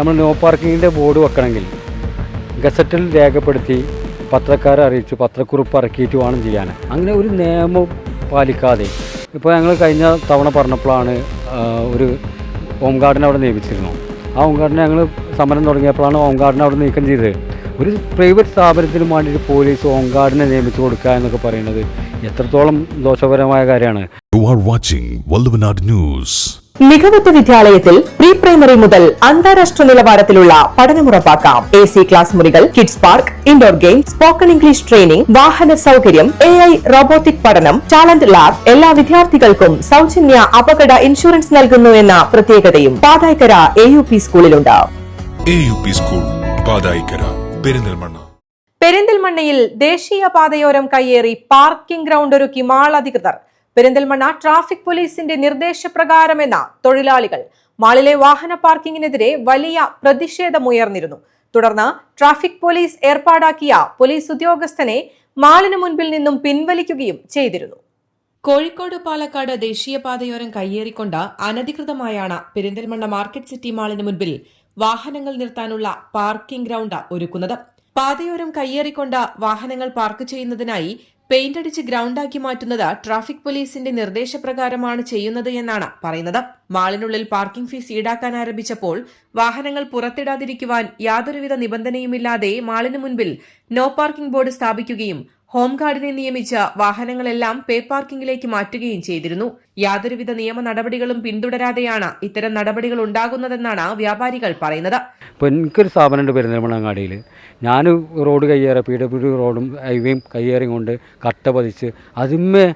നമ്മൾ no പാർക്കിങ്ങിൻ്റെ board വെക്കണമെങ്കിൽ ഗസറ്റിൽ രേഖപ്പെടുത്തി പത്രക്കാരെ അറിയിച്ച് പത്രക്കുറിപ്പ് ഇറക്കിയിട്ട് വേണം ചെയ്യാൻ. അങ്ങനെ ഒരു നിയമം പാലിക്കാതെ ഇപ്പോൾ ഞങ്ങൾ കഴിഞ്ഞ തവണ പറഞ്ഞപ്പോഴാണ് ഒരു ഹോം ഗാർഡിനെ അവിടെ നിയമിച്ചിരുന്നു. ആ ഹോം ഗാർഡിനെ ഞങ്ങൾ സമരം തുടങ്ങിയപ്പോഴാണ് ഹോം ഗാർഡിനെ അവിടെ നീക്കം ചെയ്തത്. ഒരു പ്രൈവറ്റ് സ്ഥാപനത്തിന് വേണ്ടിയിട്ട് പോലീസ് ഹോം ഗാർഡിനെ നിയമിച്ചു കൊടുക്കുക എന്നൊക്കെ പറയുന്നത് എത്രത്തോളം ദോഷകരമായ കാര്യമാണ്. മികവുറ്റ വിദ്യാലയത്തിൽ പ്രീ പ്രൈമറി മുതൽ അന്താരാഷ്ട്ര നിലവാരത്തിലുള്ള പഠനമുറപ്പാക്കാം. AC ക്ലാസ് മുറികൾ, kids park, indoor game, spoken English training, വാഹന സൗകര്യം, AI റോബോട്ടിക് പഠനം, ടാലന്റ് ലാബ്, എല്ലാ വിദ്യാർത്ഥികൾക്കും സൗജന്യ അപകട ഇൻഷുറൻസ് നൽകുന്നു എന്ന പ്രത്യേകതയും പാതായ്ക്കര AUP സ്കൂളിലുണ്ട്. AUP school Pathaikkara, Perinthalmanna. പെരിന്തൽമണ്ണയിൽ ദേശീയപാതയോരം കയ്യേറി പാർക്കിംഗ് ഗ്രൗണ്ട് ഒരുക്കി മാൾ അധികൃതർ. പെരിന്തൽമണ്ണ ട്രാഫിക് പോലീസിന്റെ നിർദ്ദേശപ്രകാരമെന്ന തൊഴിലാളികൾ. മാളിലെ വാഹന പാർക്കിങ്ങിനെതിരെ വലിയ പ്രതിഷേധമുയർന്നിരുന്നു. തുടർന്ന് ട്രാഫിക് പോലീസ് ഏർപ്പാടാക്കിയ പോലീസ് ഉദ്യോഗസ്ഥനെ മാളിന് മുൻപിൽ നിന്നും പിൻവലിക്കുകയും ചെയ്തിരുന്നു. കോഴിക്കോട് പാലക്കാട് ദേശീയപാതയോരം കയ്യേറിക്കൊണ്ട് അനധികൃതമായാണ് പെരിന്തൽമണ്ണ മാർക്കറ്റ് സിറ്റി മാളിന് മുൻപിൽ വാഹനങ്ങൾ നിർത്താനുള്ള പാർക്കിംഗ് ഗ്രൗണ്ട് ഒരുക്കുന്നത്. പാതയോരം കയ്യേറിക്കൊണ്ട് വാഹനങ്ങൾ പാർക്ക് ചെയ്യുന്നതിനായി പെയിന്റ് അടിച്ച് ഗ്രൗണ്ടാക്കി മാറ്റുന്നത് ട്രാഫിക് പോലീസിന്റെ നിർദ്ദേശപ്രകാരമാണ് ചെയ്യുന്നത് എന്നാണ് പറയുന്നത്. മാളിനുള്ളിൽ പാർക്കിംഗ് ഫീസ് ഈടാക്കാൻ ആരംഭിച്ചപ്പോൾ വാഹനങ്ങൾ പുറത്തിടാതിരിക്കുവാൻ യാതൊരുവിധ നിബന്ധനയുമില്ലാതെ മാളിന് മുൻപിൽ നോ പാർക്കിംഗ് ബോർഡ് സ്ഥാപിക്കുകയും ഹോം ഗാർഡിനെ നിയമിച്ച് വാഹനങ്ങളെല്ലാം പേ പാർക്കിംഗിലേക്ക് മാറ്റുകയും ചെയ്തിരുന്നു. യാതൊരുവിധ നിയമ നടപടികളും പിന്തുടരാതെയാണ് ഇത്തരം നടപടികൾ ഉണ്ടാകുന്നതെന്നാണ് വ്യാപാരികൾ പറയുന്നത്. ഇപ്പോൾ എനിക്കൊരു സ്ഥാപനമുണ്ട് പെരിന്തൽമണ്ണങ്ങാടിയിൽ. ഞാൻ റോഡ് കയ്യേറി PWD റോഡും ഹൈവേയും കയ്യേറി കൊണ്ട് കട്ട പതിച്ച് അതിന്മേ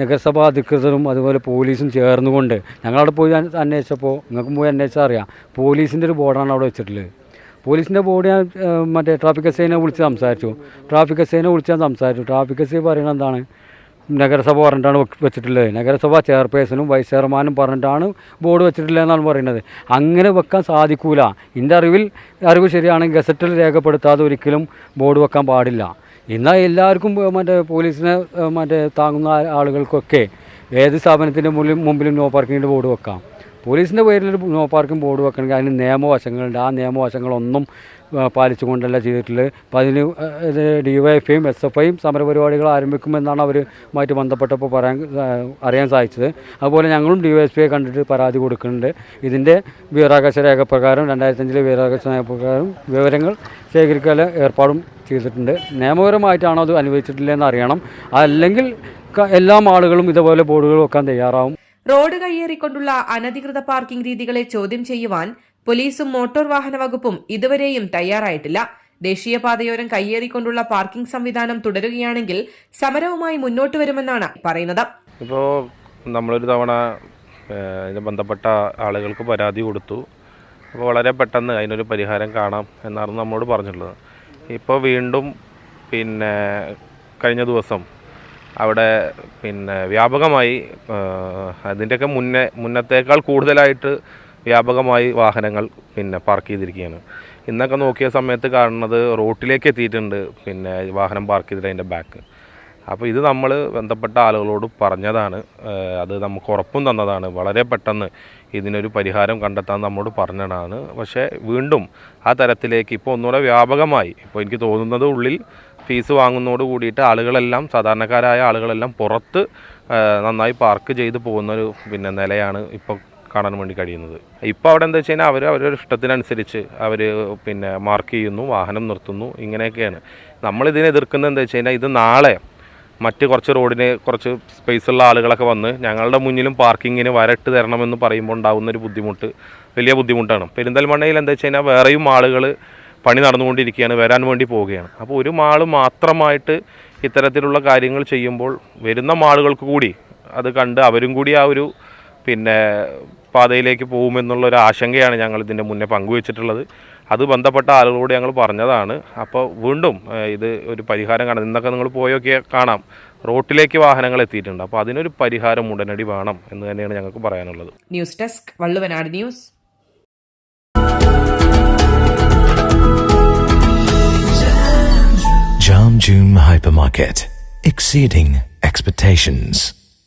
നഗരസഭാ അധികൃതരും അതുപോലെ പോലീസും ചേർന്നുകൊണ്ട് ഞങ്ങളവിടെ പോയി അന്വേഷിച്ചപ്പോൾ, നിങ്ങൾക്കും പോയി അന്വേഷിച്ചാൽ അറിയാം, പോലീസിൻ്റെ ഒരു ബോർഡാണ് അവിടെ വെച്ചിട്ടുള്ളത്. പോലീസിൻ്റെ ബോർഡ് ഞാൻ മറ്റേ ട്രാഫിക് എസ്ഐനെ വിളിച്ച് സംസാരിച്ചു. ട്രാഫിക് എസ്ഐ പറയുന്നത് എന്താണ്, നഗരസഭ പറഞ്ഞിട്ടാണ് വെച്ചിട്ടുള്ളത്. നഗരസഭ ചെയർപേഴ്സണും വൈസ് ചെയർമാനും പറഞ്ഞിട്ടാണ് ബോർഡ് വെച്ചിട്ടുള്ളത് എന്നാണ് പറയുന്നത്. അങ്ങനെ വെക്കാൻ സാധിക്കൂല. എൻ്റെ അറിവ് ശരിയാണെങ്കിൽ ഗസറ്റിൽ രേഖപ്പെടുത്താതെ ഒരിക്കലും ബോർഡ് വെക്കാൻ പാടില്ല. എന്നാൽ എല്ലാവർക്കും പോലീസിനെ താങ്ങുന്ന ആളുകൾക്കൊക്കെ ഏത് സ്ഥാപനത്തിൻ്റെ മുമ്പിലും നോ പാർക്കിങ്ങിൻ്റെ ബോർഡ് വെക്കാം. പോലീസിൻ്റെ പേരിൽ നോ പാർക്കിംഗ് ബോർഡ് വെക്കണമെങ്കിൽ അതിന് നിയമവശങ്ങളുണ്ട്. ആ നിയമവശങ്ങളൊന്നും പാലിച്ചുകൊണ്ടല്ല ചെയ്തിട്ടുള്ളത്. അപ്പോൾ അതിന് DYFIയും SFIയും സമരപരിപാടികൾ ആരംഭിക്കുമെന്നാണ് അവരുമായിട്ട് ബന്ധപ്പെട്ടപ്പോൾ അറിയാൻ സാധിച്ചത്. അതുപോലെ ഞങ്ങളും DYFIയെ കണ്ടിട്ട് പരാതി കൊടുക്കുന്നുണ്ട്. ഇതിൻ്റെ വിവരാവകാശ രേഖ പ്രകാരം 2005 വിവരാവകാശ രേഖ പ്രകാരം വിവരങ്ങൾ ശേഖരിക്കാൻ ഏർപ്പാടും ചെയ്തിട്ടുണ്ട്. നിയമപരമായിട്ടാണോ അത് അനുവദിച്ചിട്ടില്ലെന്ന് അറിയണം. അല്ലെങ്കിൽ എല്ലാ ആളുകളും ഇതുപോലെ ബോർഡുകൾ വെക്കാൻ തയ്യാറാവും. റോഡ് കയ്യേറിക്കൊണ്ടുള്ള അനധികൃത പാർക്കിംഗ് രീതികളെ ചോദ്യം ചെയ്യുവാൻ പോലീസും മോട്ടോർ വാഹന വകുപ്പും ഇതുവരെയും തയ്യാറായിട്ടില്ല. ദേശീയപാതയോരം കയ്യേറിക്കൊണ്ടുള്ള പാർക്കിംഗ് സംവിധാനം തുടരുകയാണെങ്കിൽ സമരവുമായി മുന്നോട്ട് വരുമെന്നാണ് പറയുന്നത്. ഇപ്പോൾ നമ്മളൊരു തവണ ഇതിന് ബന്ധപ്പെട്ട ആളുകൾക്ക് പരാതി കൊടുത്തു. അപ്പോൾ വളരെ പെട്ടെന്ന് അതിനൊരു പരിഹാരം കാണാം എന്നാണ് നമ്മളോട് പറഞ്ഞിട്ടുള്ളത്. ഇപ്പോൾ വീണ്ടും കഴിഞ്ഞ ദിവസം അവിടെ വ്യാപകമായി അതിൻ്റെയൊക്കെ മുന്നത്തേക്കാൾ കൂടുതലായിട്ട് വ്യാപകമായി വാഹനങ്ങൾ പാർക്ക് ചെയ്തിരിക്കുകയാണ്. ഇന്നൊക്കെ നോക്കിയ സമയത്ത് കാണുന്നത് റോട്ടിലേക്ക് എത്തിയിട്ടുണ്ട് വാഹനം പാർക്ക് ചെയ്തിട്ട് അതിൻ്റെ ബാക്ക്. അപ്പോൾ ഇത് നമ്മൾ ബന്ധപ്പെട്ട ആളുകളോട് പറഞ്ഞതാണ്, അത് നമുക്ക് ഉറപ്പും തന്നതാണ്. വളരെ പെട്ടെന്ന് ഇതിനൊരു പരിഹാരം കണ്ടെത്താൻ നമ്മോട് പറഞ്ഞതാണ്. പക്ഷേ വീണ്ടും ആ തരത്തിലേക്ക് ഇപ്പോൾ ഒന്നുകൂടെ വ്യാപകമായി, ഇപ്പോൾ എനിക്ക് തോന്നുന്നത് ഉള്ളിൽ ഫീസ് വാങ്ങുന്നതോട് കൂടിയിട്ട് ആളുകളെല്ലാം, സാധാരണക്കാരായ ആളുകളെല്ലാം പുറത്ത് നന്നായി പാർക്ക് ചെയ്ത് പോകുന്നൊരു നിലയാണ് ഇപ്പോൾ കാണാൻ വേണ്ടി കഴിയുന്നത്. ഇപ്പോൾ അവിടെ എന്താ വെച്ച് കഴിഞ്ഞാൽ അവരുടെ ഇഷ്ടത്തിനനുസരിച്ച് അവർ മാർക്ക് ചെയ്യുന്നു, വാഹനം നിർത്തുന്നു, ഇങ്ങനെയൊക്കെയാണ്. നമ്മളിതിനെ എതിർക്കുന്നത് എന്താ വെച്ച് കഴിഞ്ഞാൽ ഇത് നാളെ മറ്റ് കുറച്ച് റോഡിന് കുറച്ച് സ്പേസുള്ള ആളുകളൊക്കെ വന്ന് ഞങ്ങളുടെ മുന്നിലും പാർക്കിങ്ങിന് വരട്ട് തരണമെന്ന് പറയുമ്പോൾ ഉണ്ടാകുന്നൊരു ബുദ്ധിമുട്ട് വലിയ ബുദ്ധിമുട്ടാണ്. പെരിന്തൽമണ്ണയിൽ എന്താ വെച്ച് കഴിഞ്ഞാൽ വേറെയും ആളുകൾ പണി നടന്നുകൊണ്ടിരിക്കുകയാണ്, വരാൻ വേണ്ടി പോവുകയാണ്. അപ്പോൾ ഒരു മാൾ മാത്രമായിട്ട് ഇത്തരത്തിലുള്ള കാര്യങ്ങൾ ചെയ്യുമ്പോൾ വരുന്ന മാളുകൾക്ക് കൂടി അത് കണ്ട് അവരും കൂടി ആ ഒരു പാതയിലേക്ക് പോകുമെന്നുള്ളൊരു ആശങ്കയാണ് ഞങ്ങൾ ഇതിൻ്റെ മുന്നേ പങ്കുവച്ചിട്ടുള്ളത്. അത് ബന്ധപ്പെട്ട ആളുകളോട് ഞങ്ങൾ പറഞ്ഞതാണ്. അപ്പോൾ വീണ്ടും ഇത് ഒരു പരിഹാരം കാണാം. ഇന്നൊക്കെ നിങ്ങൾ പോയൊക്കെ കാണാം, റോട്ടിലേക്ക് വാഹനങ്ങൾ എത്തിയിട്ടുണ്ട്. അപ്പോൾ അതിനൊരു പരിഹാരം ഉടനടി വേണം എന്ന് തന്നെയാണ് ഞങ്ങൾക്ക് പറയാനുള്ളത്. News desk, Valluvanad news. Jam June Hypermarket, exceeding expectations.